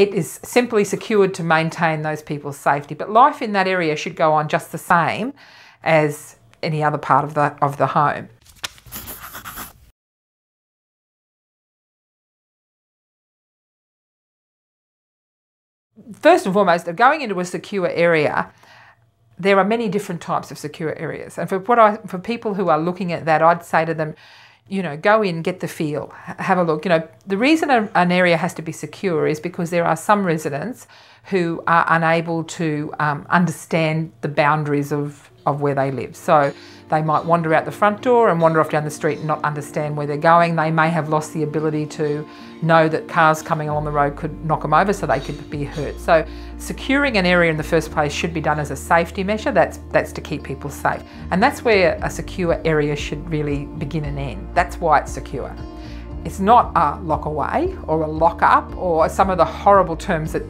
It is simply secured to maintain those people's safety. But life in that area should go on just the same as any other part of the home. First and foremost, going into a secure area, there are many different types of secure areas. And for people who are looking at that, I'd say to them, go in, get the feel, have a look. The reason an area has to be secure is because there are some residents who are unable to understand the boundaries of where they live. So they might wander out the front door and wander off down the street and not understand where they're going. They may have lost the ability to know that cars coming along the road could knock them over, so they could be hurt. So securing an area in the first place should be done as a safety measure. That's to keep people safe. And that's where a secure area should really begin and end. That's why it's secure. It's not a lock away or a lock up or some of the horrible terms that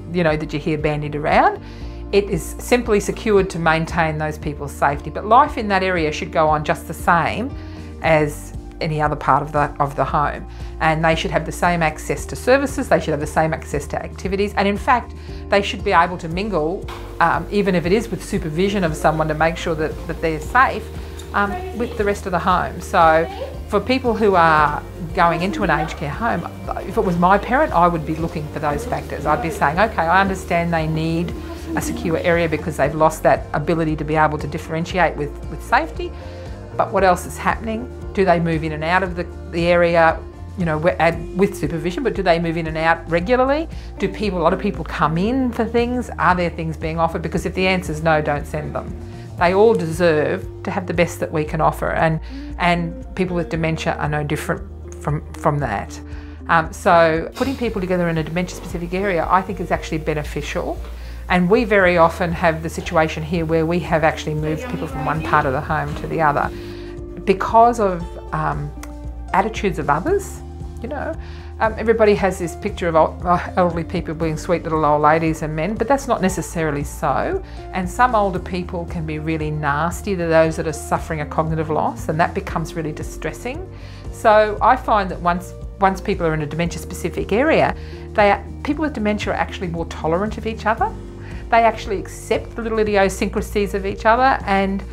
you hear bandied around. It is simply secured to maintain those people's safety. But life in that area should go on just the same as any other part of the home. And they should have the same access to services, they should have the same access to activities, and in fact, they should be able to mingle, even if it is with supervision of someone to make sure that they're safe, with the rest of the home. So for people who are going into an aged care home, if it was my parent, I would be looking for those factors. I'd be saying, okay, I understand they need a secure area because they've lost that ability to be able to differentiate with safety, but what else is happening? Do they move in and out of the area, with supervision, but do they move in and out regularly? Do a lot of people come in for things? Are there things being offered? Because if the answer is no, don't send them. They all deserve to have the best that we can offer, and people with dementia are no different from that. So putting people together in a dementia-specific area, I think, is actually beneficial. And we very often have the situation here where we have actually moved people from one part of the home to the other because of attitudes of others. Everybody has this picture of elderly people being sweet little old ladies and men, but that's not necessarily so. And some older people can be really nasty to those that are suffering a cognitive loss, and that becomes really distressing. So I find that once people are in a dementia-specific area, people with dementia are actually more tolerant of each other. They actually accept the little idiosyncrasies of each other, and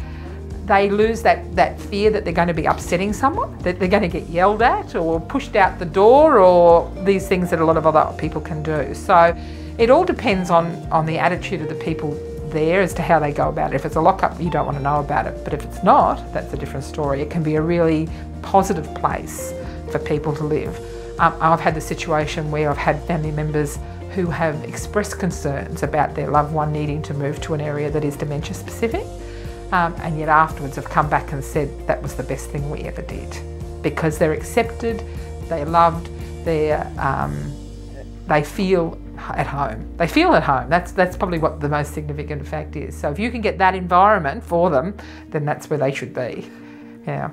they lose that fear that they're going to be upsetting someone, that they're going to get yelled at or pushed out the door, or these things that a lot of other people can do. So it all depends on the attitude of the people there as to how they go about it. If it's a lockup, you don't want to know about it. But if it's not, that's a different story. It can be a really positive place for people to live. I've had the situation where I've had family members who have expressed concerns about their loved one needing to move to an area that is dementia specific, and yet afterwards have come back and said that was the best thing we ever did, because they're accepted, they're loved, they feel at home. They feel at home. That's probably what the most significant fact is. So if you can get that environment for them, then that's where they should be. Yeah.